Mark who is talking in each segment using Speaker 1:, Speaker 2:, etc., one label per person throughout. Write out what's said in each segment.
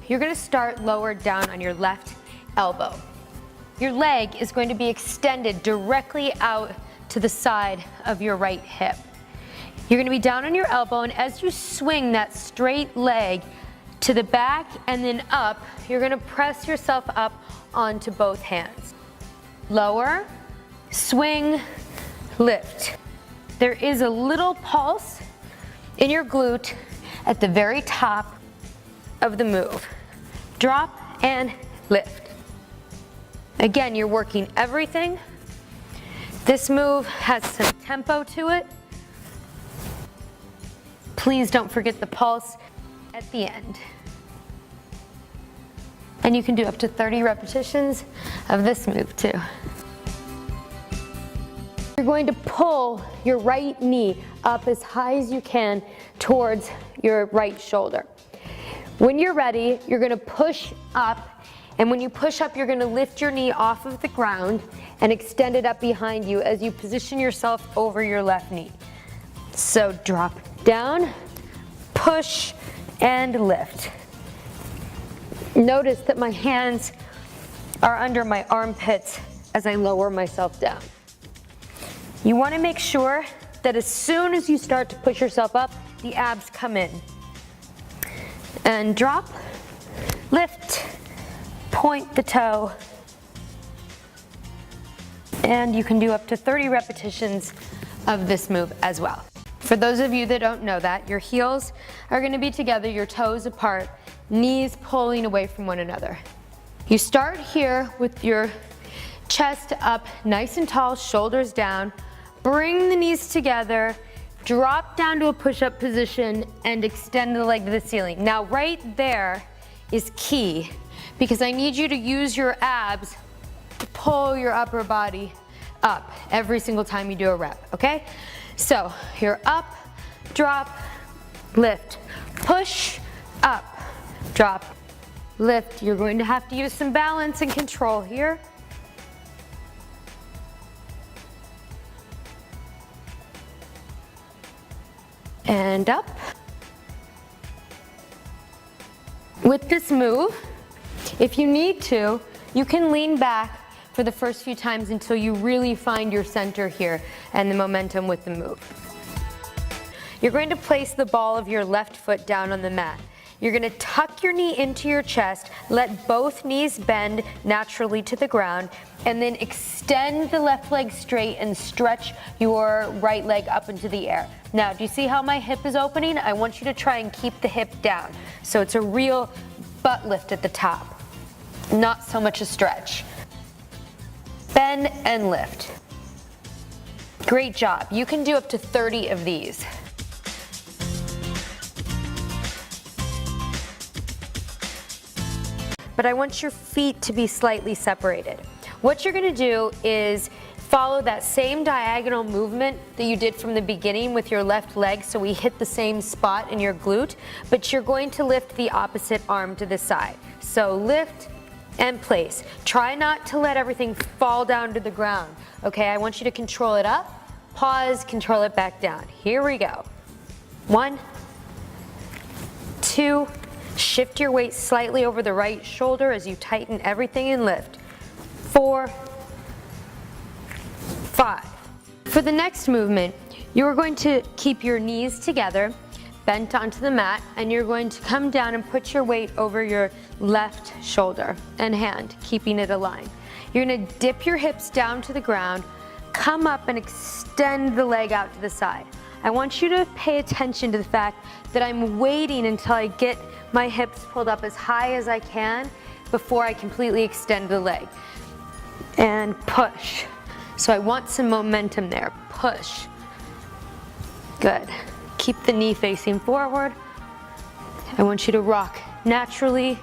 Speaker 1: You're going to start lower down on your left elbow. Your leg is going to be extended directly out to the side of your right hip. You're going to be down on your elbow, and as you swing that straight leg to the back and then up, you're going to press yourself up onto both hands. Lower, swing, lift. There is a little pulse in your glute at the very top of the move. Drop and lift. Again, you're working everything. This move has some tempo to it. Please don't forget the pulse at the end. And you can do up to 30 repetitions of this move too. You're going to pull your right knee up as high as you can towards your right shoulder. When you're ready, you're going to push up, and when you push up, you're going to lift your knee off of the ground and extend it up behind you as you position yourself over your left knee. So drop down, push, and lift. Notice that my hands are under my armpits as I lower myself down. You want to make sure that as soon as you start to push yourself up, the abs come in. And drop, lift, point the toe, and you can do up to 30 repetitions of this move as well. For those of you that don't know that, your heels are going to be together, your toes apart, knees pulling away from one another. You start here with your chest up nice and tall, shoulders down, bring the knees together, drop down to a push-up position and extend the leg to the ceiling. Now right there is key because I need you to use your abs to pull your upper body up every single time you do a rep, okay? So you're up, drop, lift, push, up, drop, lift. You're going to have to use some balance and control here. And up. With this move, if you need to, you can lean back for the first few times until you really find your center here and the momentum with the move. You're going to place the ball of your left foot down on the mat. You're going to tuck your knee into your chest, let both knees bend naturally to the ground, and then extend the left leg straight and stretch your right leg up into the air. Now, do you see how my hip is opening? I want you to try and keep the hip down. So it's a real butt lift at the top, not so much a stretch. Bend and lift. Great job. You can do up to 30 of these. But I want your feet to be slightly separated. What you're going to do is follow that same diagonal movement that you did from the beginning with your left leg, so we hit the same spot in your glute, but you're going to lift the opposite arm to the side. So lift and place. Try not to let everything fall down to the ground, okay? I want you to control it up, pause, control it back down. Here we go. 1, 2, shift your weight slightly over the right shoulder as you tighten everything and lift. 4, 5. For the next movement, you're going to keep your knees together, bent onto the mat, and you're going to come down and put your weight over your left shoulder and hand, keeping it aligned. You're going to dip your hips down to the ground, come up and extend the leg out to the side. I want you to pay attention to the fact that I'm waiting until I get my hips pulled up as high as I can before I completely extend the leg. And push. So I want some momentum there. Push. Good. Keep the knee facing forward. I want you to rock naturally.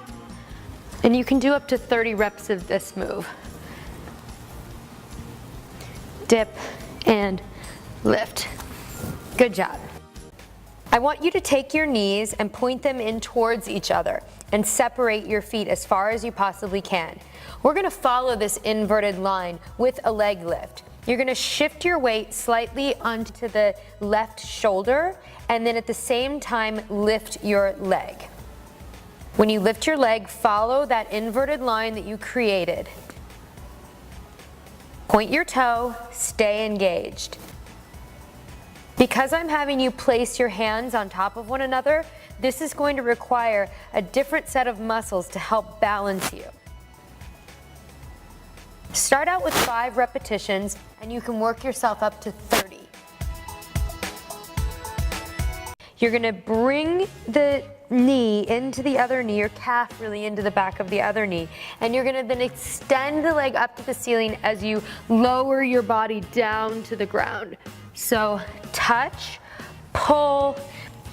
Speaker 1: And you can do up to 30 reps of this move. Dip and lift. Good job. I want you to take your knees and point them in towards each other and separate your feet as far as you possibly can. We're going to follow this inverted line with a leg lift. You're going to shift your weight slightly onto the left shoulder and then at the same time lift your leg. When you lift your leg, follow that inverted line that you created. Point your toe, stay engaged. Because I'm having you place your hands on top of one another, this is going to require a different set of muscles to help balance you. Start out with 5 repetitions and you can work yourself up to 30. You're going to bring the knee into the other knee, your calf really into the back of the other knee, and you're going to then extend the leg up to the ceiling as you lower your body down to the ground. So touch, pull,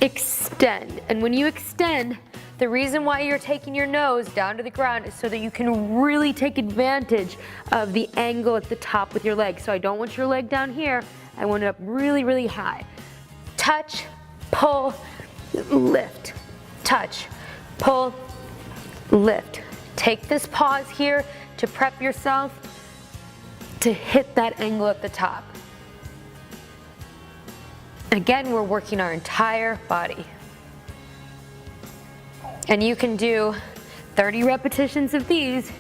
Speaker 1: extend. And when you extend, the reason why you're taking your nose down to the ground is so that you can really take advantage of the angle at the top with your leg. So I don't want your leg down here, I want it up really, really high. Touch, pull, lift. Touch, pull, lift. Take this pause here to prep yourself to hit that angle at the top. Again, we're working our entire body. And you can do 30 repetitions of these